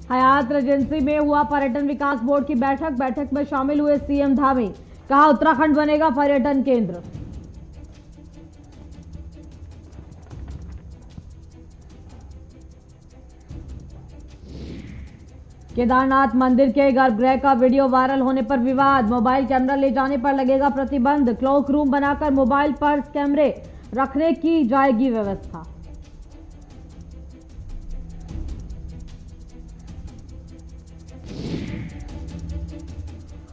हयात Regency में हुआ पर्यटन विकास बोर्ड की बैठक में शामिल हुए सीएम धामी। कहा उत्तराखंड बनेगा पर्यटन केंद्र। केदारनाथ मंदिर के गर्भगृह का वीडियो वायरल होने पर विवाद। मोबाइल कैमरा ले जाने पर लगेगा प्रतिबंध। क्लॉक रूम बनाकर मोबाइल पर्स कैमरे रखने की जाएगी व्यवस्था।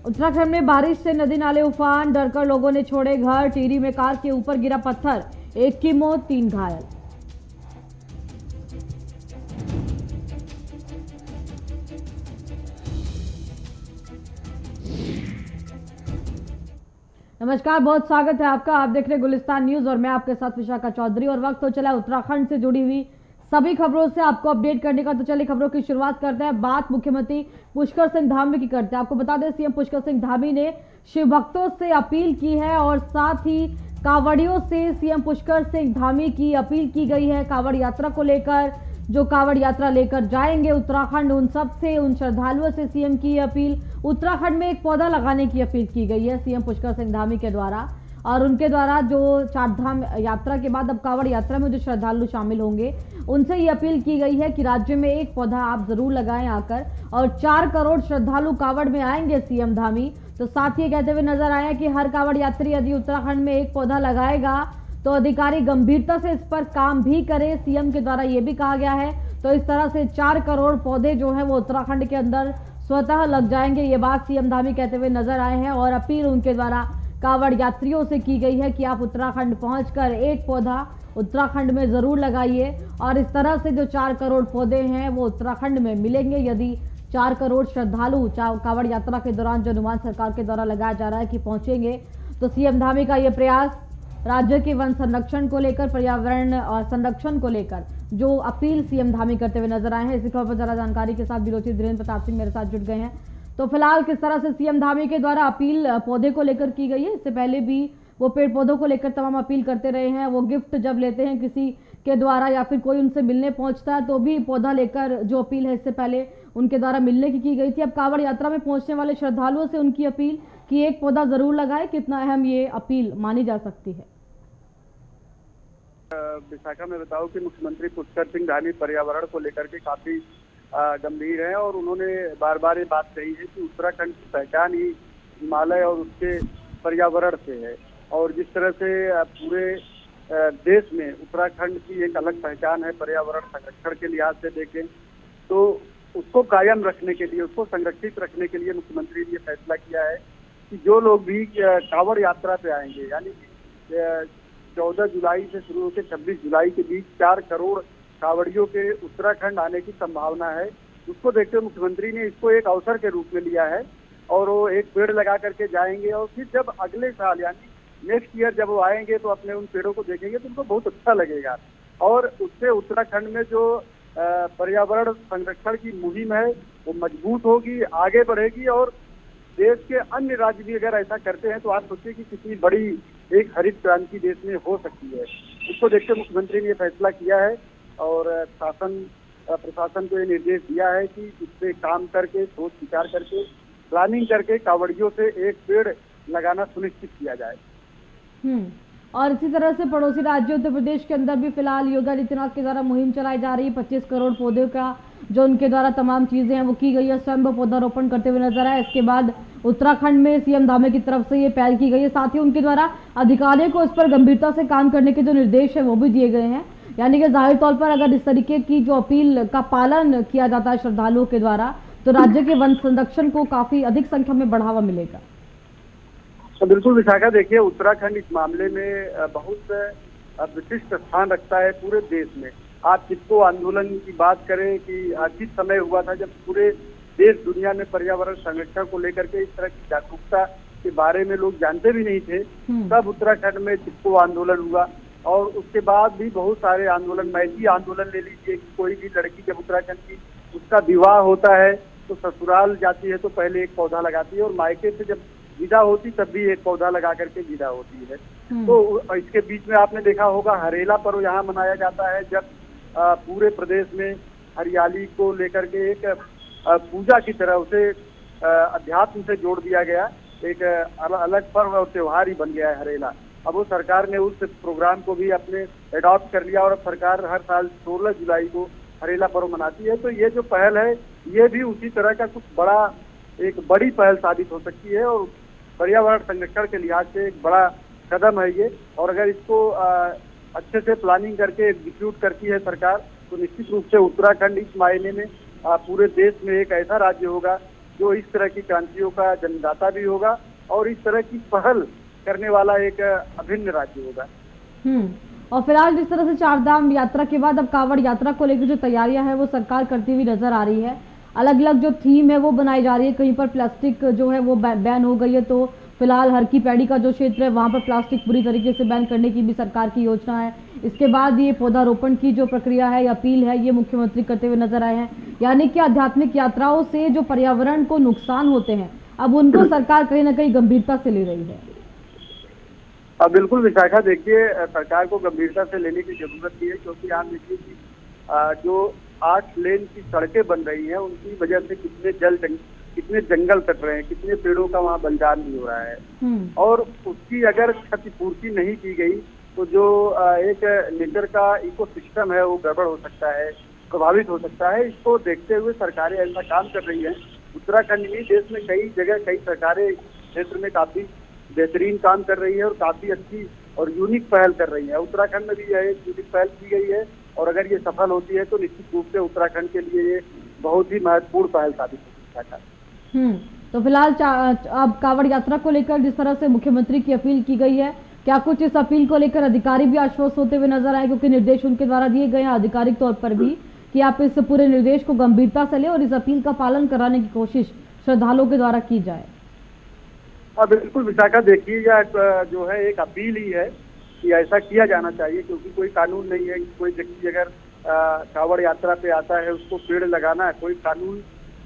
उत्तराखंड में बारिश से नदी नाले उफान। डरकर लोगों ने छोड़े घर। टिहरी में कार के ऊपर गिरा पत्थर, एक की मौत, 3 घायल। नमस्कार, बहुत स्वागत है आपका। आप देख रहे गुलिस्तान न्यूज और मैं आपके साथ विशाखा चौधरी। और वक्त हो चला उत्तराखंड से जुड़ी हुई सभी खबरों से आपको अपडेट करने का। तो चलिए खबरों की शुरुआत करते हैं। बात मुख्यमंत्री पुष्कर सिंह धामी की करते हैं। आपको बता दें, सीएम पुष्कर सिंह धामी ने शिव भक्तों से अपील की है और साथ ही कांवड़ियों से सीएम पुष्कर सिंह धामी की अपील की गई है। कांवड़ यात्रा को लेकर, जो कांवड़ यात्रा लेकर जाएंगे उत्तराखंड, उन सब से, उन श्रद्धालुओं से सीएम की अपील। उत्तराखंड में एक पौधा लगाने की अपील की गई है सीएम पुष्कर सिंह धामी के द्वारा। और उनके द्वारा जो चारधाम यात्रा के बाद अब कांवड़ यात्रा में जो श्रद्धालु शामिल होंगे, उनसे ये अपील की गई है कि राज्य में एक पौधा आप जरूर लगाएं आकर। और 4 करोड़ श्रद्धालु कांवड़ में आएंगे सीएम धामी। तो साथ ही कहते हुए नजर आए कि हर कांवड़ यात्री यदि उत्तराखंड में एक पौधा लगाएगा तो अधिकारी गंभीरता से इस पर काम भी करे। सीएम के द्वारा ये भी कहा गया है। तो इस तरह से 4 करोड़ पौधे जो है वो उत्तराखंड के अंदर स्वतः लग जाएंगे। ये बात सीएम धामी कहते हुए नजर आए हैं। और अपील उनके द्वारा कांवड़ यात्रियों से की गई है कि आप उत्तराखंड पहुंचकर एक पौधा उत्तराखंड में जरूर लगाइए। और इस तरह से जो 4 करोड़ पौधे हैं वो उत्तराखंड में मिलेंगे यदि 4 करोड़ श्रद्धालु कांवड़ यात्रा के दौरान, जो अनुमान सरकार के द्वारा लगाया जा रहा है कि पहुंचेंगे। तो सीएम धामी का ये प्रयास राज्य के वन संरक्षण को लेकर, पर्यावरण और संरक्षण को लेकर जो अपील सीएम धामी करते हुए नजर आए हैं। इसी खबर पर जरा जानकारी के साथ ब्यूरो चीफ धीरेन्द्र प्रताप सिंह मेरे साथ जुड़ गए हैं। तो फिलहाल किस तरह से सीएम धामी के द्वारा अपील पौधे को लेकर की गई है? इससे पहले भी वो पेड़ पौधों को लेकर तमाम अपील करते रहे हैं। वो गिफ्ट जब लेते हैं किसी के द्वारा या फिर कोई उनसे मिलने पहुंचता है तो भी पौधा लेकर जो अपील है, इससे पहले उनके द्वारा मिलने की गई थी। अब कांवड़ यात्रा में पहुंचने वाले श्रद्धालुओं से उनकी अपील कि एक पौधा जरूर लगाए। कितना अहम ये अपील मानी जा सकती है? विशाखा में बताऊं कि मुख्यमंत्री पुष्कर सिंह धामी पर्यावरण को लेकर के काफी गंभीर है और उन्होंने बार बार ये बात कही है कि उत्तराखंड की पहचान ही हिमालय और उसके पर्यावरण से है। और जिस तरह से पूरे देश में उत्तराखंड की एक अलग पहचान है पर्यावरण संरक्षण के लिहाज से देखें, तो उसको कायम रखने के लिए, उसको संरक्षित रखने के लिए मुख्यमंत्री ने फैसला किया है कि जो लोग भी कांवड़ यात्रा पे आएंगे, यानी 14 जुलाई से शुरू होकर 26 जुलाई के बीच 4 करोड़ कांवड़ियों के उत्तराखंड आने की संभावना है। उसको देखते हुए मुख्यमंत्री ने इसको एक अवसर के रूप में लिया है और वो एक पेड़ लगा करके जाएंगे। और फिर जब अगले साल यानी नेक्स्ट ईयर जब वो आएंगे तो अपने उन पेड़ों को देखेंगे तो उनको बहुत अच्छा लगेगा। और उससे उत्तराखंड में जो पर्यावरण संरक्षण की मुहिम है वो मजबूत होगी, आगे बढ़ेगी। और देश के अन्य राज्य भी अगर ऐसा करते हैं तो आप सोचिए कि कितनी बड़ी एक हरित क्रांति देश में हो सकती है। इसको देखते मुख्यमंत्री ने ये फैसला किया है और शासन प्रशासन को ये निर्देश दिया है कि इस पे काम करके, सोच विचार करके, प्लानिंग करके कांवड़ियों से एक पेड़ लगाना सुनिश्चित किया जाए। और इसी तरह से पड़ोसी राज्य उत्तर प्रदेश के अंदर भी फिलहाल योगी आदित्यनाथ के द्वारा मुहिम चलाई जा रही है। 25 करोड़ पौधों का जो उनके द्वारा तमाम चीजें हैं वो की गई है। स्वयं पौधारोपण करते हुए नजर आए। इसके बाद उत्तराखंड में सीएम धामी की तरफ से ये पहल की गई है। साथ ही उनके द्वारा अधिकारियों को इस पर गंभीरता से काम करने के जो निर्देश है वो भी दिए गए हैं। यानी कि जाहिर तौर पर अगर इस तरीके की जो अपील का पालन किया जाता है श्रद्धालुओं के द्वारा तो राज्य के वन संरक्षण को काफी अधिक संख्या में बढ़ावा मिलेगा। तो बिल्कुल विशाखा, देखिए उत्तराखंड इस मामले में बहुत विशिष्ट स्थान रखता है पूरे देश में। आप चिपको आंदोलन की बात करें कि किस समय हुआ था जब पूरे देश दुनिया में पर्यावरण संरक्षण को लेकर के इस तरह की जागरूकता के बारे में लोग जानते भी नहीं थे, तब उत्तराखंड में चिपको आंदोलन हुआ। और उसके बाद भी बहुत सारे आंदोलन, मैची आंदोलन ले लीजिए कि कोई भी लड़की जब उत्तराखंड की उसका विवाह होता है तो ससुराल जाती है तो पहले एक पौधा लगाती है और मायके से जब विदा होती तब भी एक पौधा लगा करके विदा होती है। तो इसके बीच में आपने देखा होगा हरेला पर्व यहाँ मनाया जाता है, जब पूरे प्रदेश में हरियाली को लेकर के एक पूजा की तरह उसे अध्यात्म से जोड़ दिया गया, एक अलग पर्व और त्योहार ही बन गया है हरेला। अब वो सरकार ने उस प्रोग्राम को भी अपने एडॉप्ट कर लिया और अब सरकार हर साल 16 जुलाई को हरेला पर्व मनाती है। तो ये जो पहल है ये भी उसी तरह का कुछ एक बड़ी पहल साबित हो सकती है और पर्यावरण संरक्षण के लिहाज से एक बड़ा कदम है ये। और अगर इसको अच्छे से प्लानिंग करके एग्जीक्यूट करती है सरकार तो निश्चित रूप से उत्तराखंड इस मायने में पूरे देश में एक ऐसा राज्य होगा जो इस तरह की क्रांतियों का जन्मदाता भी होगा और इस तरह की पहल करने वाला एक अभिन्न राज्य होगा। और फिलहाल जिस तरह से चारधाम यात्रा के बाद अब कांवड़ यात्रा को लेकर जो तैयारियां हैं वो सरकार करती हुई नजर आ रही है। अलग अलग जो थीम है वो बनाई जा रही है, कहीं पर प्लास्टिक जो है वो बैन हो गई है, तो फिलहाल हर की पैड़ी का जो क्षेत्र है वहां पर प्लास्टिक पूरी तरीके से बैन करने की भी सरकार की योजना है। इसके बाद ये पौधारोपण की जो प्रक्रिया है या अपील है ये मुख्यमंत्री करते हुए नजर आए हैं। यानी कि आध्यात्मिक यात्राओं से जो पर्यावरण को नुकसान होते हैं अब उनको सरकार कहीं ना कहीं गंभीरता से ले रही है। अब बिल्कुल विशाखा, देखिए सरकार को गंभीरता से लेने की जरूरत भी है, क्योंकि आप देखिए कि जो 8 लेन की सड़कें बन रही हैं उनकी वजह से कितने जंगल कट रहे हैं, कितने पेड़ों का वहाँ बलिदान भी हो रहा है। और उसकी अगर क्षतिपूर्ति नहीं की गई तो जो एक नेचर का इकोसिस्टम है वो गड़बड़ हो सकता है, प्रभावित हो सकता है। इसको देखते हुए सरकारें ऐसा काम कर रही हैं। उत्तराखंड में देश में कई जगह कई सरकारें क्षेत्र में काफी बेहतरीन काम कर रही है और काफी अच्छी और यूनिक पहल कर रही है। उत्तराखंड में भी यह एक यूनिक पहल की गई है और अगर ये सफल होती है तो निश्चित रूप से उत्तराखंड के लिए ये बहुत ही महत्वपूर्ण पहल साबित हो सकता है। तो फिलहाल अब कांवड़ यात्रा को लेकर जिस तरह से मुख्यमंत्री की अपील की गई है, क्या कुछ इस अपील को लेकर अधिकारी भी आश्वस्त होते हुए नजर आए, क्योंकि निर्देश उनके द्वारा दिए गए हैं आधिकारिक तौर पर भी कि आप इस पूरे निर्देश को गंभीरता से लें और इस अपील का पालन कराने की कोशिश श्रद्धालुओं के द्वारा की जाए। बिल्कुल विशाखा, देखिए यह जो है एक अपील ही है कि ऐसा किया जाना चाहिए, क्योंकि कोई कानून नहीं है। कोई व्यक्ति अगर कांवड़ यात्रा पे आता है उसको पेड़ लगाना है, कोई कानून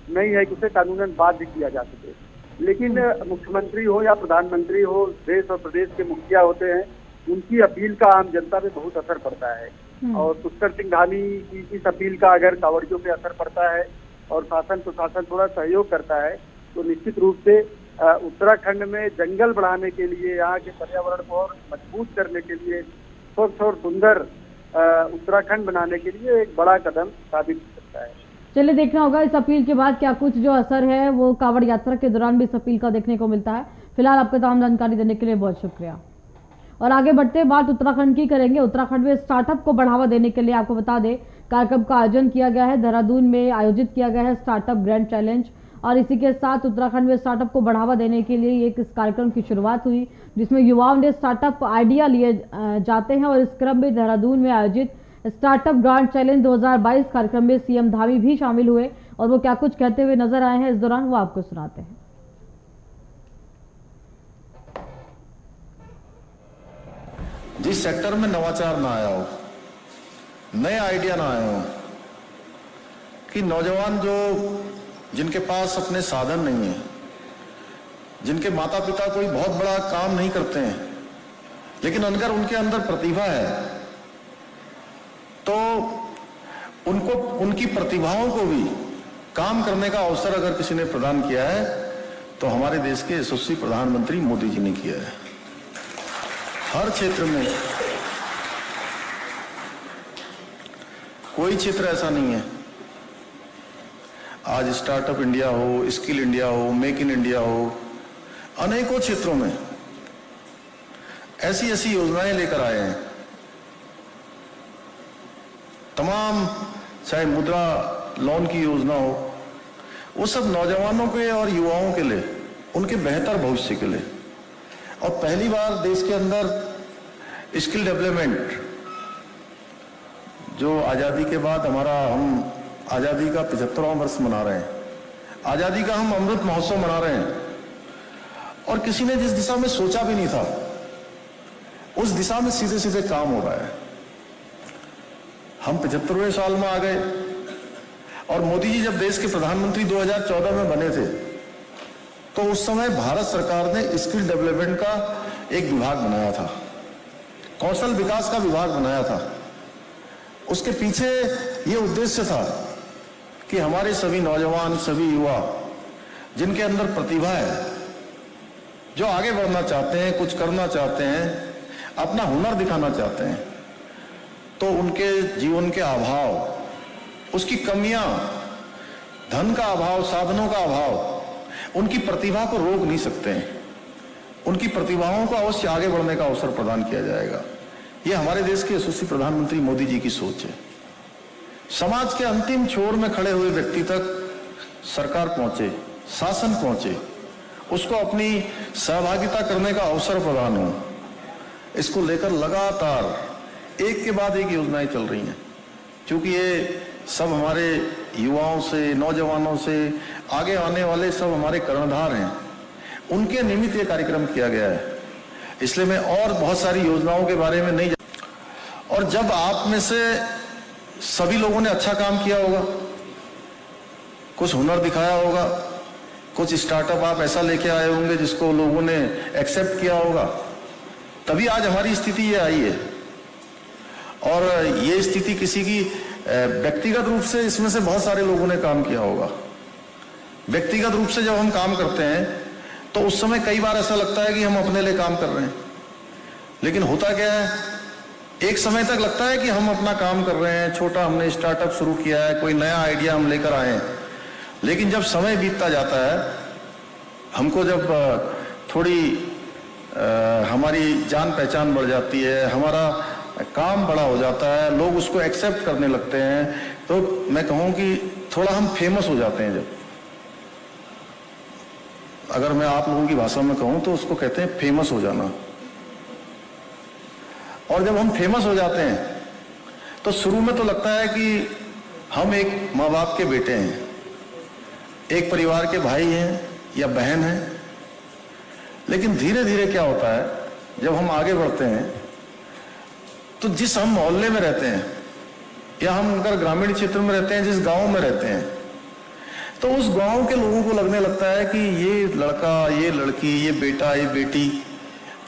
नहीं है कि उसे कानूनन बाध्य किया जा सके। लेकिन मुख्यमंत्री हो या प्रधानमंत्री हो, देश और प्रदेश के मुखिया होते हैं, उनकी अपील का आम जनता पे बहुत असर पड़ता है। और पुष्कर सिंह धामी की इस अपील का अगर कांवड़ियों पे असर पड़ता है और शासन प्रशासन थोड़ा सहयोग करता है तो निश्चित रूप से उत्तराखंड में जंगल बढ़ाने के लिए, यहाँ के पर्यावरण को और मजबूत करने के लिए, स्वच्छ और सुंदर उत्तराखंड बनाने के लिए एक बड़ा कदम साबित हो सकता है। चलिए देखना होगा इस अपील के बाद क्या कुछ जो असर है वो कांवड़ यात्रा के दौरान भी इस अपील का देखने को मिलता है। फिलहाल आपका तमाम जानकारी देने के लिए बहुत शुक्रिया। और आगे बढ़ते बात उत्तराखंड की करेंगे। उत्तराखंड में स्टार्टअप को बढ़ावा देने के लिए आपको बता दें कार्यक्रम का आयोजन किया गया है। देहरादून में आयोजित किया गया है स्टार्टअप ग्रैंड चैलेंज और इसी के साथ उत्तराखंड में स्टार्टअप को बढ़ावा देने के लिए एक इस कार्यक्रम की शुरुआत हुई, जिसमें युवाओं ने स्टार्टअप आइडिया लिए जाते हैं। और इस क्रम में देहरादून में आयोजित स्टार्टअप ग्रैंड चैलेंज 2022 कार्यक्रम में सीएम धामी भी शामिल हुए और वो क्या कुछ कहते हुए नजर आए हैं इस दौरान वो आपको सुनाते हैं। जिस सेक्टर में नवाचार ना आया हो, नए आइडिया ना आए हो, कि नौजवान जिनके पास अपने साधन नहीं है, जिनके माता पिता कोई बहुत बड़ा काम नहीं करते हैं, लेकिन अगर उनके अंदर प्रतिभा है तो उनको उनकी प्रतिभाओं को भी काम करने का अवसर अगर किसी ने प्रदान किया है तो हमारे देश के यशस्वी प्रधानमंत्री मोदी जी ने किया है। हर क्षेत्र में कोई क्षेत्र ऐसा नहीं है, आज स्टार्टअप इंडिया हो, स्किल इंडिया हो, मेक इन इंडिया हो, अनेकों क्षेत्रों में ऐसी ऐसी योजनाएं लेकर आए हैं। तमाम चाहे मुद्रा लोन की योजना हो, वो सब नौजवानों के और युवाओं के लिए, उनके बेहतर भविष्य के लिए। और पहली बार देश के अंदर स्किल डेवलपमेंट, जो आज़ादी के बाद हम आज़ादी का 75वां वर्ष मना रहे हैं, आज़ादी का हम अमृत महोत्सव मना रहे हैं, और किसी ने जिस दिशा में सोचा भी नहीं था उस दिशा में सीधे सीधे काम हो रहा है। हम 75वें साल में आ गए और मोदी जी जब देश के प्रधानमंत्री 2014 में बने थे तो उस समय भारत सरकार ने स्किल डेवलपमेंट का एक विभाग बनाया था, कौशल विकास का विभाग बनाया था। उसके पीछे ये उद्देश्य था कि हमारे सभी नौजवान, सभी युवा जिनके अंदर प्रतिभा है, जो आगे बढ़ना चाहते हैं, कुछ करना चाहते हैं, अपना हुनर दिखाना चाहते हैं, तो उनके जीवन के अभाव, उसकी कमियां, धन का अभाव, साधनों का अभाव उनकी प्रतिभा को रोक नहीं सकते हैं। उनकी प्रतिभाओं को अवश्य आगे बढ़ने का अवसर प्रदान किया जाएगा। यह हमारे देश के यशस्वी प्रधानमंत्री मोदी जी की सोच है। समाज के अंतिम छोर में खड़े हुए व्यक्ति तक सरकार पहुंचे, शासन पहुंचे, उसको अपनी सहभागिता करने का अवसर प्रदान हो। इसको लेकर लगातार एक के बाद एक योजनाएं चल रही हैं, क्योंकि ये सब हमारे युवाओं से, नौजवानों से, आगे आने वाले सब हमारे कर्णधार हैं, उनके निमित्त ये कार्यक्रम किया गया है। इसलिए मैं और बहुत सारी योजनाओं के बारे में नहीं और जब आप में से सभी लोगों ने अच्छा काम किया होगा, कुछ हुनर दिखाया होगा, कुछ स्टार्टअप आप ऐसा लेके आए होंगे जिसको लोगों ने एक्सेप्ट किया होगा, तभी आज हमारी स्थिति ये आई है। और ये स्थिति किसी की व्यक्तिगत रूप से, इसमें से बहुत सारे लोगों ने काम किया होगा। व्यक्तिगत रूप से जब हम काम करते हैं तो उस समय कई बार ऐसा लगता है कि हम अपने लिए काम कर रहे हैं, लेकिन होता क्या है, एक समय तक लगता है कि हम अपना काम कर रहे हैं, छोटा हमने स्टार्टअप शुरू किया है, कोई नया आइडिया हम लेकर आए हैं, लेकिन जब समय बीतता जाता है, हमको जब थोड़ी हमारी जान पहचान बढ़ जाती है, हमारा काम बड़ा हो जाता है, लोग उसको एक्सेप्ट करने लगते हैं, तो मैं कहूँ कि थोड़ा हम फेमस हो जाते हैं। जब अगर मैं आप लोगों की भाषा में कहूँ तो उसको कहते हैं फेमस हो जाना। और जब हम फेमस हो जाते हैं तो शुरू में तो लगता है कि हम एक माँ बाप के बेटे हैं, एक परिवार के भाई हैं या बहन हैं, लेकिन धीरे धीरे क्या होता है, जब हम आगे बढ़ते हैं तो जिस हम मोहल्ले में रहते हैं या हम अगर ग्रामीण क्षेत्र में रहते हैं, जिस गांव में रहते हैं, तो उस गांव के लोगों को लगने लगता है कि ये लड़का, ये लड़की, ये बेटा, ये बेटी,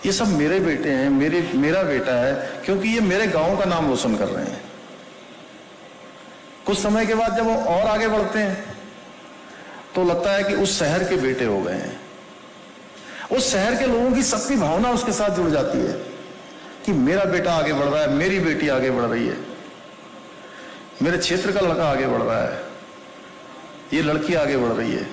ये सब मेरे बेटे हैं, मेरा बेटा है, क्योंकि ये मेरे गांव का नाम रोशन कर रहे हैं। कुछ समय के बाद जब वो और आगे बढ़ते हैं तो लगता है कि उस शहर के बेटे हो गए हैं। उस शहर के लोगों की सबकी भावना उसके साथ जुड़ जाती है कि मेरा बेटा आगे बढ़ रहा है, मेरी बेटी आगे बढ़ रही है, मेरे क्षेत्र का लड़का आगे बढ़ रहा है, ये लड़की आगे बढ़ रही है।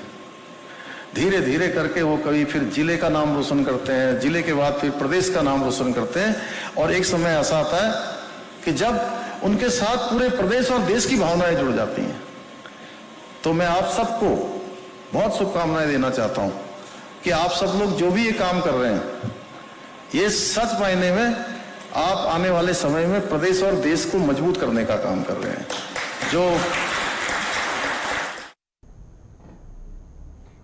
धीरे धीरे करके वो कभी फिर जिले का नाम रोशन करते हैं, जिले के बाद फिर प्रदेश का नाम रोशन करते हैं, और एक समय ऐसा आता है कि जब उनके साथ पूरे प्रदेश और देश की भावनाएं जुड़ जाती हैं। तो मैं आप सबको बहुत शुभकामनाएं देना चाहता हूं कि आप सब लोग जो भी ये काम कर रहे हैं, ये सच मायने में आप आने वाले समय में प्रदेश और देश को मजबूत करने का काम कर रहे हैं। जो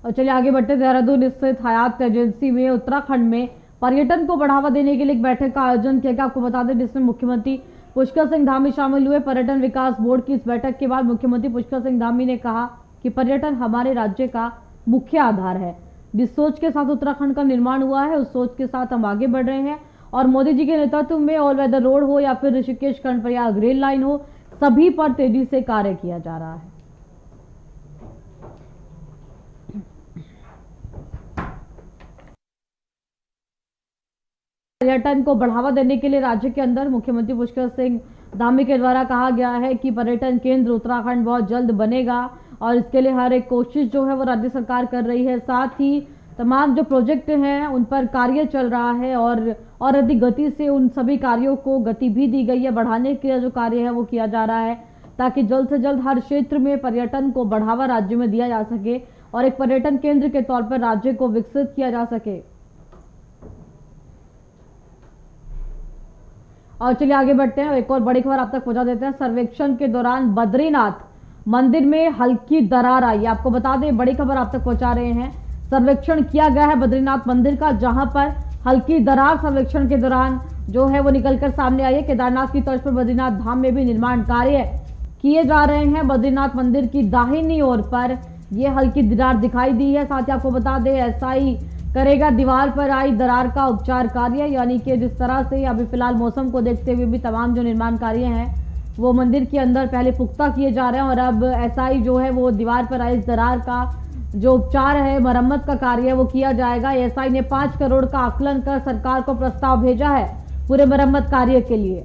और चलिए आगे बढ़ते, देहरादून स्थित हयात एजेंसी में उत्तराखंड में पर्यटन को बढ़ावा देने के लिए एक बैठक का आयोजन किया गया। आपको बता दें, जिसमें मुख्यमंत्री पुष्कर सिंह धामी शामिल हुए। पर्यटन विकास बोर्ड की इस बैठक के बाद मुख्यमंत्री पुष्कर सिंह धामी ने कहा कि पर्यटन हमारे राज्य का मुख्य आधार है। जिस सोच के साथ उत्तराखंड का निर्माण हुआ है, उस सोच के साथ हम आगे बढ़ रहे हैं, और मोदी जी के नेतृत्व में ऑल वेदर रोड हो या फिर ऋषिकेश कर्णप्रयाग रेल लाइन हो, सभी पर तेजी से कार्य किया जा रहा है। पर्यटन को बढ़ावा देने के लिए राज्य के अंदर मुख्यमंत्री पुष्कर सिंह धामी के द्वारा कहा गया है कि पर्यटन केंद्र उत्तराखंड बहुत जल्द बनेगा, और इसके लिए हर एक कोशिश जो है वो राज्य सरकार कर रही है। साथ ही तमाम जो प्रोजेक्ट हैं उन पर कार्य चल रहा है, और अधिक गति से उन सभी कार्यों को गति भी दी गई है। बढ़ाने के जो कार्य है वो किया जा रहा है, ताकि जल्द से जल्द हर क्षेत्र में पर्यटन को बढ़ावा राज्य में दिया जा सके और एक पर्यटन केंद्र के तौर पर राज्य को विकसित किया जा सके। और चलिए आगे बढ़ते हैं, एक और बड़ी खबर आप तक पहुंचा देते हैं। सर्वेक्षण के दौरान बद्रीनाथ मंदिर में हल्की दरार आई। आपको बता दें, बड़ी खबर आप तक पहुंचा रहे हैं। सर्वेक्षण किया गया है बद्रीनाथ मंदिर का, जहां पर हल्की दरार सर्वेक्षण के दौरान जो है वो निकलकर सामने आई है। केदारनाथ की तर्ज पर बद्रीनाथ धाम में भी निर्माण कार्य किए जा रहे हैं। बद्रीनाथ मंदिर की दाहिनी ओर पर यह हल्की दरार दिखाई दी है। साथ ही आपको बता दें, एसआई करेगा दीवार पर आई दरार का उपचार कार्य, यानी कि जिस तरह से अभी फिलहाल मौसम को देखते हुए भी तमाम जो निर्माण कार्य हैं वो मंदिर के अंदर पहले पुख्ता किए जा रहे हैं और अब एसआई जो है वो दीवार पर आई इस दरार का जो उपचार है, मरम्मत का कार्य है वो किया जाएगा। एसआई ने 5 करोड़ का आकलन कर सरकार को प्रस्ताव भेजा है पूरे मरम्मत कार्य के लिए।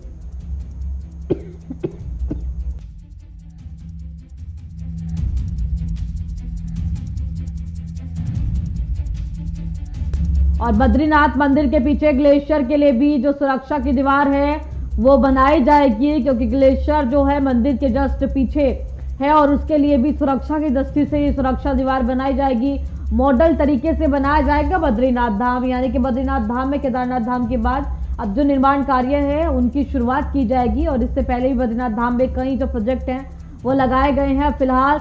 और बद्रीनाथ मंदिर के पीछे ग्लेशियर के लिए भी जो सुरक्षा की दीवार है वो बनाई जाएगी, क्योंकि ग्लेशियर जो है मंदिर के जस्ट पीछे है और उसके लिए भी सुरक्षा की दृष्टि से ये सुरक्षा दीवार बनाई जाएगी। मॉडल तरीके से बनाया जाएगा बद्रीनाथ धाम, यानी कि बद्रीनाथ धाम में केदारनाथ धाम के बाद अब जो निर्माण कार्य है उनकी शुरुआत की जाएगी। और इससे पहले भी बद्रीनाथ धाम में कई जो प्रोजेक्ट हैं वो लगाए गए हैं। फिलहाल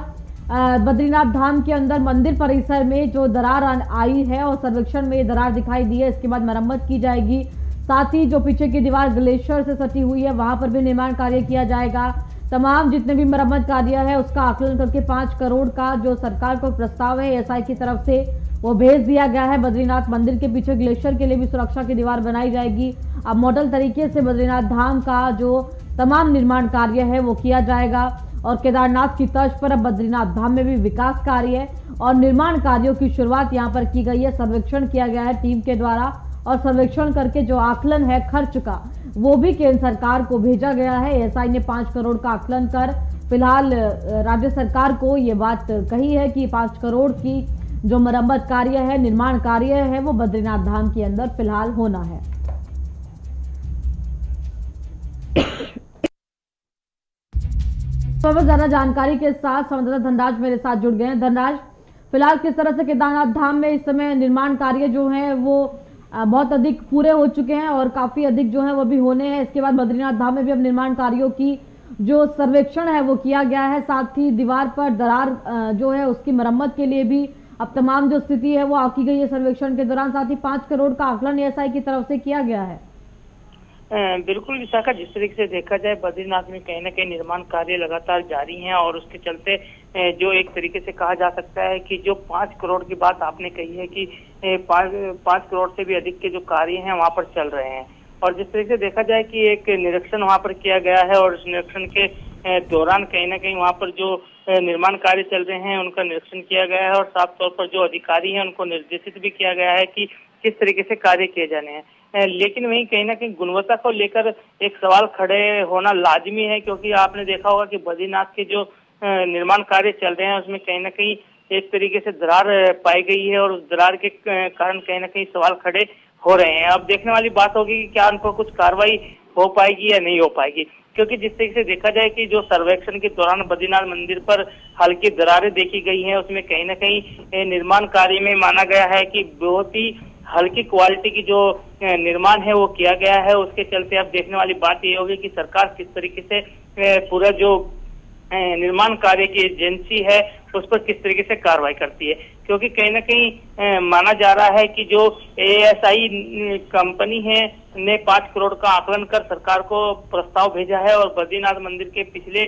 बद्रीनाथ धाम के अंदर मंदिर परिसर में जो दरार आई है और सर्वेक्षण में ये दरार दिखाई दी है, इसके बाद मरम्मत की जाएगी। साथ ही जो पीछे की दीवार ग्लेशियर से सटी हुई है वहां पर भी निर्माण कार्य किया जाएगा। तमाम जितने भी मरम्मत कार्य है उसका आकलन करके 5 करोड़ का जो सरकार को प्रस्ताव है एसआई की तरफ से वो भेज दिया गया है। बद्रीनाथ मंदिर के पीछे ग्लेशियर के लिए भी सुरक्षा की दीवार बनाई जाएगी। अब मॉडल तरीके से बद्रीनाथ धाम का जो तमाम निर्माण कार्य है वो किया जाएगा और केदारनाथ की तर्ज पर अब बद्रीनाथ धाम में भी विकास कार्य और निर्माण कार्यों की शुरुआत यहाँ पर की गई है। सर्वेक्षण किया गया है टीम के द्वारा और सर्वेक्षण करके जो आकलन है खर्च का वो भी केंद्र सरकार को भेजा गया है। एसआई ने 5 करोड़ का आकलन कर फिलहाल राज्य सरकार को ये बात कही है कि 5 करोड़ की जो मरम्मत कार्य है, निर्माण कार्य है वो बद्रीनाथ धाम के अंदर फिलहाल होना है। तो ज्यादा जानकारी के साथ संवाददाता धनराज मेरे साथ जुड़ गए हैं। धनराज, फिलहाल किस तरह से केदारनाथ धाम में इस समय निर्माण कार्य जो है वो बहुत अधिक पूरे हो चुके हैं और काफी अधिक जो है वो भी होने हैं। इसके बाद बद्रीनाथ धाम में भी अब निर्माण कार्यों की जो सर्वेक्षण है वो किया गया है। साथ ही दीवार पर दरार जो है उसकी मरम्मत के लिए भी अब तमाम जो स्थिति है वो आकी गई है सर्वेक्षण के दौरान। साथ ही 5 करोड़ का आकलन एसआई की तरफ से किया गया है। बिल्कुल विशाखा, जिस तरीके से देखा जाए बद्रीनाथ में कहीं ना कहीं निर्माण कार्य लगातार जारी हैं और उसके चलते जो एक तरीके से कहा जा सकता है कि जो 5 करोड़ की बात आपने कही है कि 5 करोड़ से भी अधिक के जो कार्य हैं वहां पर चल रहे हैं। और जिस तरीके से देखा जाए कि एक निरीक्षण वहां पर किया गया है और उस निरीक्षण के दौरान कहीं ना कहीं वहां पर जो निर्माण कार्य चल रहे हैं उनका निरीक्षण किया गया है और साफ तौर पर जो अधिकारी हैं उनको निर्देशित भी किया गया है कि किस तरीके से कार्य किए जाने हैं। लेकिन वहीं कहीं ना कहीं गुणवत्ता को लेकर एक सवाल खड़े होना लाजमी है, क्योंकि आपने देखा होगा कि बद्रीनाथ के जो निर्माण कार्य चल रहे हैं उसमें कहीं ना कहीं एक तरीके से दरार पाई गई है और उस दरार के कारण कहीं ना कहीं सवाल खड़े हो रहे हैं। अब देखने वाली बात होगी कि क्या उन पर कुछ कार्रवाई हो पाएगी या नहीं हो पाएगी, क्योंकि जिस तरीके से देखा जाए कि जो सर्वेक्षण के दौरान बद्रीनाथ मंदिर पर हल्की दरारें देखी गई हैं उसमें कहीं ना कहीं निर्माण कार्य में माना गया है कि बहुत ही हल्की क्वालिटी की जो निर्माण है वो किया गया है। उसके चलते अब देखने वाली बात ये होगी कि सरकार किस तरीके से पूरा जो निर्माण कार्य की एजेंसी है उस पर किस तरीके से कार्रवाई करती है, क्योंकि कहीं ना कहीं माना जा रहा है कि जो एएसआई कंपनी है ने 5 करोड़ का आकलन कर सरकार को प्रस्ताव भेजा है और बद्रीनाथ मंदिर के पिछले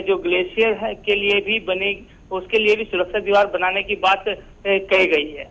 जो ग्लेशियर है के लिए भी बने उसके लिए भी सुरक्षा दीवार बनाने की बात कही गई है।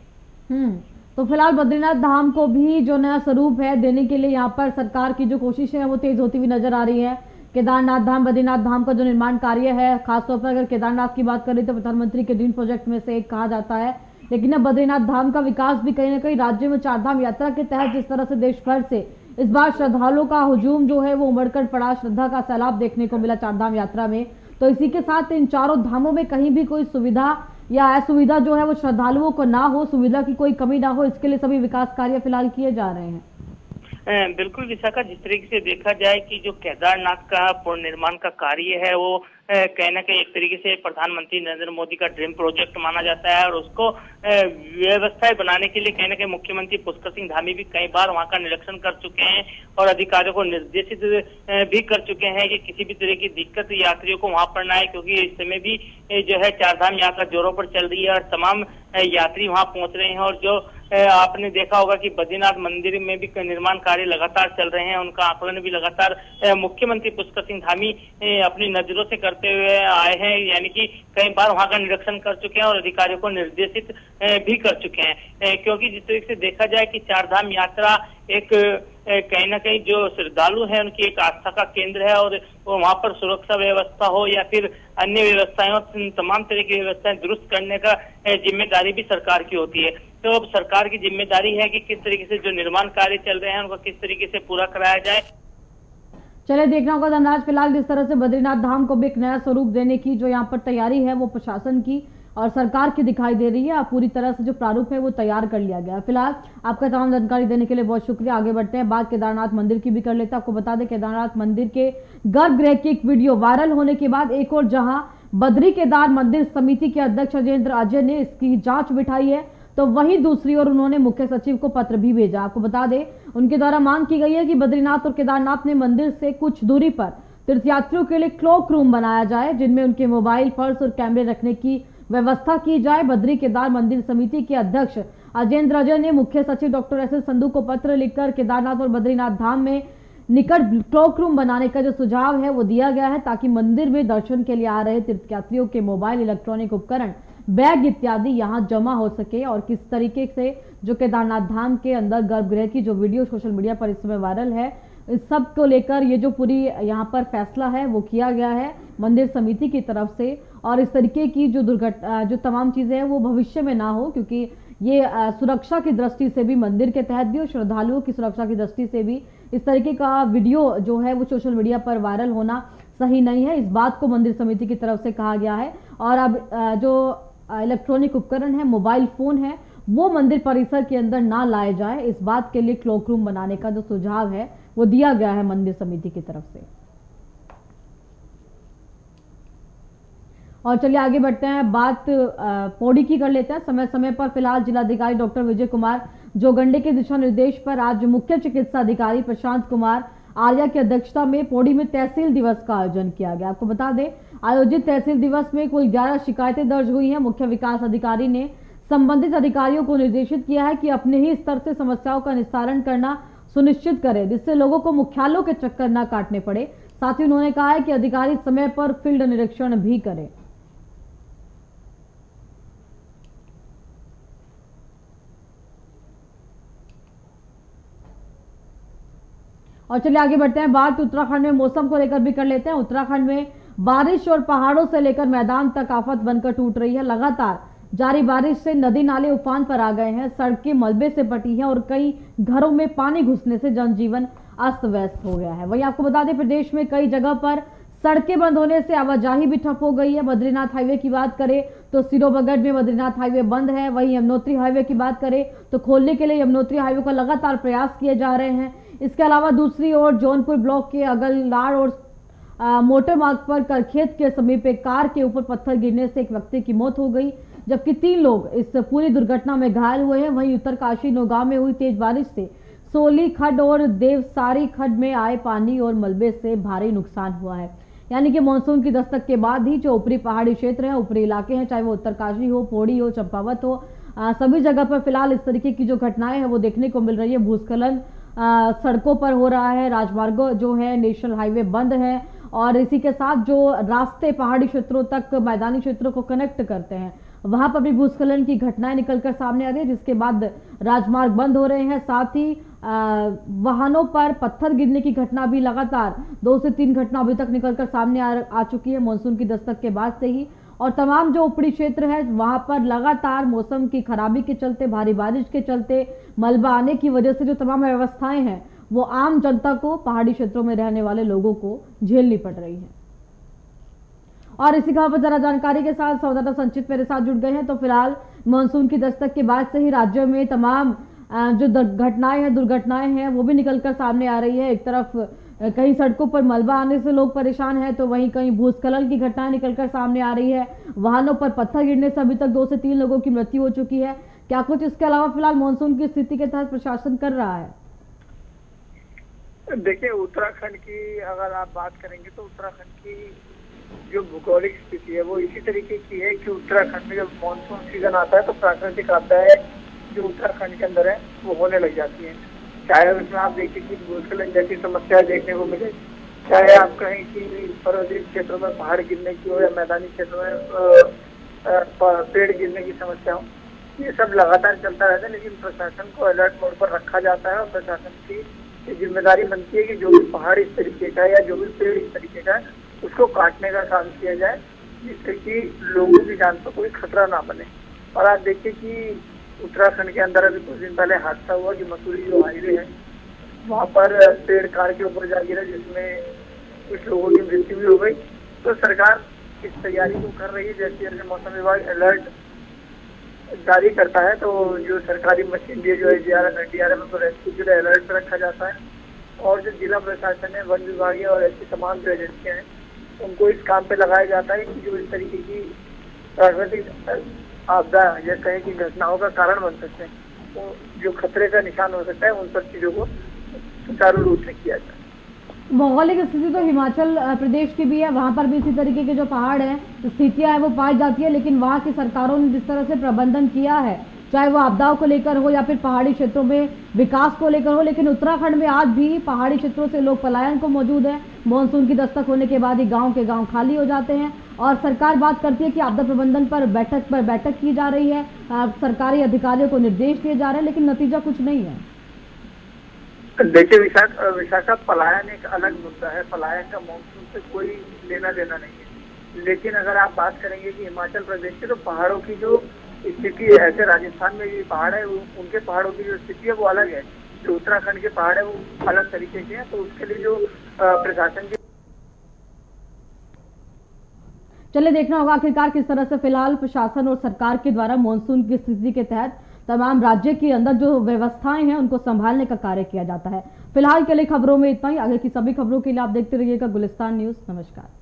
तो फिलहाल बद्रीनाथ धाम को भी जो नया स्वरूप है देने के लिए यहाँ पर सरकार की जो कोशिश है वो तेज होती हुई नजर आ रही है। केदारनाथ धाम बद्रीनाथ धाम का जो निर्माण कार्य है, खासतौर पर अगर केदारनाथ की बात करें तो प्रधानमंत्री के ड्रीम प्रोजेक्ट में से एक कहा जाता है, लेकिन अब बद्रीनाथ धाम का विकास भी कहीं ना कहीं राज्य में 4 धाम यात्रा के तहत जिस तरह से देश भर से इस बार श्रद्धालुओं का हुजूम जो है वो उमड़कर पड़ा, श्रद्धा का सैलाब देखने को मिला 4 धाम यात्रा में। तो इसी के साथ इन चारों धामों में कहीं भी कोई सुविधा या असुविधा जो है वो श्रद्धालुओं को ना हो, सुविधा की कोई कमी ना हो, इसके लिए सभी विकास कार्य फिलहाल किए जा रहे हैं। बिल्कुल विशाखा, जिस तरीके से देखा जाए कि जो केदारनाथ का पुनर्निर्माण का कार्य है वो कहीं ना कहीं एक तरीके से प्रधानमंत्री नरेंद्र मोदी का ड्रीम प्रोजेक्ट माना जाता है और उसको व्यवस्थाएं बनाने के लिए कहीं ना कहीं मुख्यमंत्री पुष्कर सिंह धामी भी कई बार वहां का निरीक्षण कर चुके हैं और अधिकारियों को निर्देशित भी कर चुके हैं कि किसी भी तरह की दिक्कत यात्रियों को वहां पर ना आए, क्योंकि इस समय भी जो है 4 धाम यात्रा जोरों पर चल रही है और तमाम यात्री वहां पहुंच रहे हैं। और जो आपने देखा होगा कि बद्रीनाथ मंदिर में भी निर्माण कार्य लगातार चल रहे हैं, उनका आकलन भी लगातार मुख्यमंत्री पुष्कर सिंह धामी अपनी नजरों से करते हुए आए हैं, यानी कि कई बार वहां का निरीक्षण कर चुके हैं और अधिकारियों को निर्देशित भी कर चुके हैं। क्योंकि जिस तरीके से देखा जाए कि 4 धाम यात्रा एक कहीं ना कहीं जो श्रद्धालु है उनकी एक आस्था का केंद्र है और वो वहाँ पर सुरक्षा व्यवस्था हो या फिर अन्य व्यवस्थाएं हो, तमाम तरह की व्यवस्थाएं दुरुस्त करने का जिम्मेदारी भी सरकार की होती है। तो अब सरकार की जिम्मेदारी है कि किस तरीके से जो निर्माण कार्य चल रहे हैं उनको किस तरीके से पूरा कराया जाए। चले देखना होगा धनराज, फिलहाल जिस तरह से बद्रीनाथ धाम को भी एक नया स्वरूप देने की जो यहाँ पर तैयारी है वो प्रशासन की और सरकार की दिखाई दे रही है। अब पूरी तरह से जो प्रारूप है वो तैयार कर लिया गया। फिलहाल आपका तमाम जानकारी देने के लिए बहुत शुक्रिया। आगे बढ़ते हैं, बात केदारनाथ मंदिर की भी कर लेते हैं। आपको बता दें केदारनाथ मंदिर के गर्भगृह की एक वीडियो वायरल होने के बाद एक और जहां बद्री केदार मंदिर समिति के अध्यक्ष अजेंद्र अजय ने इसकी जांच बिठाई है, तो वहीं दूसरी ओर उन्होंने मुख्य सचिव को पत्र भी भेजा। आपको बता दें उनके द्वारा मांग की गई है कि बद्रीनाथ और केदारनाथ में मंदिर से कुछ दूरी पर तीर्थयात्रियों के लिए क्लॉक रूम बनाया जाए, जिनमें उनके मोबाइल, पर्स और कैमरे रखने की व्यवस्था की जाए। बद्री केदार मंदिर समिति के अध्यक्ष अजेंद्र अजय ने मुख्य सचिव डॉक्टर एस एस संधू को पत्र लिखकर केदारनाथ और बद्रीनाथ धाम में निकट क्लॉक रूम बनाने का जो सुझाव है वो दिया गया है, ताकि मंदिर में दर्शन के लिए आ रहे तीर्थयात्रियों के मोबाइल, इलेक्ट्रॉनिक उपकरण, बैग इत्यादि यहां जमा हो सके। और किस तरीके से जो केदारनाथ धाम के अंदर गर्भगृह की जो वीडियो सोशल मीडिया पर इस समय वायरल है, इस सब को लेकर ये जो पूरी यहाँ पर फैसला है वो किया गया है मंदिर समिति की तरफ से। और इस तरीके की जो तमाम चीजें हैं वो भविष्य में ना हो, क्योंकि ये सुरक्षा की दृष्टि से भी मंदिर के तहत भी और श्रद्धालुओं की सुरक्षा की दृष्टि से भी इस तरीके का वीडियो जो है वो सोशल मीडिया पर वायरल होना सही नहीं है। इस बात को मंदिर समिति की तरफ से कहा गया है। और अब जो इलेक्ट्रॉनिक उपकरण है, मोबाइल फोन है, वो मंदिर परिसर के अंदर ना लाए जाए। इस बात के लिए क्लॉक रूम बनाने का जो सुझाव है वो दिया गया है मंदिर समिति की तरफ से। और चलिए आगे बढ़ते हैं, बात पौड़ी की कर लेते हैं। समय समय पर फिलहाल जिलाधिकारी डॉक्टर विजय कुमार जोगंडे के दिशा निर्देश पर आज मुख्य चिकित्सा अधिकारी प्रशांत कुमार आर्या की अध्यक्षता में पौड़ी में तहसील दिवस का आयोजन किया गया। आपको बता दें आयोजित तहसील दिवस में कुल 11 शिकायतें दर्ज हुई हैं। मुख्य विकास अधिकारी ने संबंधित अधिकारियों को निर्देशित किया है कि अपने ही स्तर से समस्याओं का निस्तारण करना सुनिश्चित करें, जिससे लोगों को मुख्यालयों के चक्कर न काटने पड़े। साथ ही उन्होंने कहा है कि अधिकारी समय पर फील्ड निरीक्षण भी करें। और चलिए आगे बढ़ते हैं, बात उत्तराखंड में मौसम को लेकर भी कर लेते हैं। उत्तराखंड में बारिश और पहाड़ों से लेकर मैदान तक आफत बनकर टूट रही है। लगातार जारी बारिश से नदी नाले उफान पर आ गए हैं, सड़कें मलबे से पटी हैं और कई घरों में पानी घुसने से जनजीवन अस्त व्यस्त हो गया है। वहीं आपको बता दें प्रदेश में कई जगह पर सड़कें बंद होने से आवाजाही भी ठप हो गई है। बद्रीनाथ हाईवे की बात करें तो सिरोबगढ़ में बद्रीनाथ हाईवे बंद है। वहीं यमुनोत्री हाईवे की बात करें तो खोलने के लिए यमुनोत्री हाईवे का लगातार प्रयास किए जा रहे हैं। इसके अलावा दूसरी ओर जौनपुर ब्लॉक के अगलनाड़ और मोटर मार्ग पर करखेत के समीप एक कार के ऊपर पत्थर गिरने से एक व्यक्ति की मौत हो गई, जबकि 3 लोग इस पूरी दुर्घटना में घायल हुए हैं। वहीं उत्तरकाशी नौगांव में हुई तेज बारिश से सोली खड्ड और देवसारी खड्ड में आए पानी और मलबे से भारी नुकसान हुआ है। यानी कि मानसून की दस्तक के बाद ही जो ऊपरी पहाड़ी क्षेत्र है, ऊपरी इलाके हैं, चाहे वो उत्तरकाशी हो, पौड़ी हो, चंपावत हो, सभी जगह पर फिलहाल इस तरीके की जो घटनाएं हैं वो देखने को मिल रही है। भूस्खलन सड़कों पर हो रहा है, राजमार्ग जो है, नेशनल हाईवे बंद है और इसी के साथ जो रास्ते पहाड़ी क्षेत्रों तक मैदानी क्षेत्रों को कनेक्ट करते हैं वहां पर भी भूस्खलन की घटनाएं निकलकर सामने आ रही है, जिसके बाद राजमार्ग बंद हो रहे हैं। साथ ही वाहनों पर पत्थर गिरने की घटना भी लगातार 2 से 3 घटना अभी तक निकलकर सामने आ चुकी है मानसून की दस्तक के बाद से ही। और तमाम जो ऊपरी क्षेत्र है वहां पर लगातार मौसम की खराबी के चलते, भारी बारिश के चलते, मलबा आने की वजह से जो तमाम व्यवस्थाएं हैं वो आम जनता को, पहाड़ी क्षेत्रों में रहने वाले लोगों को झेलनी पड़ रही है। और इसी खबर पर जरा जानकारी के साथ संवाददाता संचित मेरे साथ जुड़ गए हैं। तो फिलहाल मानसून की दस्तक के बाद से ही राज्य में तमाम जो घटनाएं हैं, दुर्घटनाएं हैं वो भी निकलकर सामने आ रही है। एक तरफ कहीं सड़कों पर मलबा आने से लोग परेशान हैं, तो वहीं कहीं भूस्खलन की घटनाएं निकलकर सामने आ रही है। वाहनों पर पत्थर गिरने से अभी तक 2 से 3 लोगों की मृत्यु हो चुकी है। क्या कुछ इसके अलावा फिलहाल मानसून की स्थिति के तहत प्रशासन कर रहा है? देखिए, उत्तराखंड की अगर आप बात करेंगे तो उत्तराखंड की जो भौगोलिक स्थिति है वो इसी तरीके की है कि उत्तराखंड में जब मानसून सीजन आता है तो प्राकृतिक आपदाएं जो उत्तराखंड के अंदर है वो होने लग जाती हैं। चाहे उसमें आप देखिए कि भूस्खलन जैसी समस्या देखने को मिले, चाहे आप कहें कि पर्वतीय क्षेत्रों में पहाड़ गिरने की हो या मैदानी क्षेत्रों में पेड़ गिरने की समस्या हो, ये सब लगातार चलता रहता है। लेकिन प्रशासन को अलर्ट मोड पर रखा जाता है और प्रशासन की की जिम्मेदारी बनती है कि जो भी पहाड़ इस तरीके का है या जो भी पेड़ इस तरीके का है उसको काटने का काम किया जाए, जिससे कि लोगों की जान पर कोई खतरा ना बने। और आप देखिए कि उत्तराखंड के अंदर अभी कुछ दिन पहले हादसा हुआ कि मसूरी जो हाईवे है वहाँ पर पेड़ कार के ऊपर जा गिरा, जिसमें कुछ लोगों की मृत्यु भी हो गई। तो सरकार इस तैयारी को कर रही है, जैसे मौसम विभाग अलर्ट जारी करता है तो जो सरकारी मशीनरी जो है NDRF को रेस्क्यू के लिए अलर्ट पर रखा जाता है, और जो जिला प्रशासन है, वन विभाग है और ऐसी तमाम जो एजेंसियां हैं उनको इस काम पे लगाया जाता है कि जो इस तरीके की प्राकृतिक आपदा या कहें कि घटनाओं का कारण बन सकते हैं, तो जो खतरे का निशान हो सकता है उन सब चीजों को सुचारू रूप से किया जाए। भौगोलिक स्थिति तो हिमाचल प्रदेश की भी है, वहां पर भी इसी तरीके के जो पहाड़ हैं स्थितियां हैं वो पाई जाती है, लेकिन वहां की सरकारों ने जिस तरह से प्रबंधन किया है, चाहे वो आपदाओं को लेकर हो या फिर पहाड़ी क्षेत्रों में विकास को लेकर हो, लेकिन उत्तराखंड में आज भी पहाड़ी क्षेत्रों से लोग पलायन को मौजूद है। मानसून की दस्तक होने के बाद ही गांव के गांव खाली हो जाते हैं और सरकार बात करती है कि आपदा प्रबंधन पर बैठक की जा रही है, सरकारी अधिकारियों को निर्देश दिए जा रहे हैं, लेकिन नतीजा कुछ नहीं है। देखिए विशाखा, पलायन एक अलग मुद्दा है, पलायन का मानसून से कोई लेना देना नहीं है। लेकिन अगर आप बात करेंगे कि हिमाचल प्रदेश के, तो पहाड़ों की जो स्थिति है, ऐसे राजस्थान में भी पहाड़ है, उनके पहाड़ों की जो स्थिति है वो अलग है, जो उत्तराखंड के पहाड़ है वो अलग तरीके के हैं। तो उसके लिए जो प्रशासन की, चलिए देखना होगा आखिरकार किस तरह से फिलहाल प्रशासन और सरकार के द्वारा मानसून की स्थिति के तहत तमाम राज्य के अंदर जो व्यवस्थाएं हैं उनको संभालने का कार्य किया जाता है। फिलहाल के लिए खबरों में इतना ही। आगे की सभी खबरों के लिए आप देखते रहिएगा गुलिस्तान न्यूज। नमस्कार।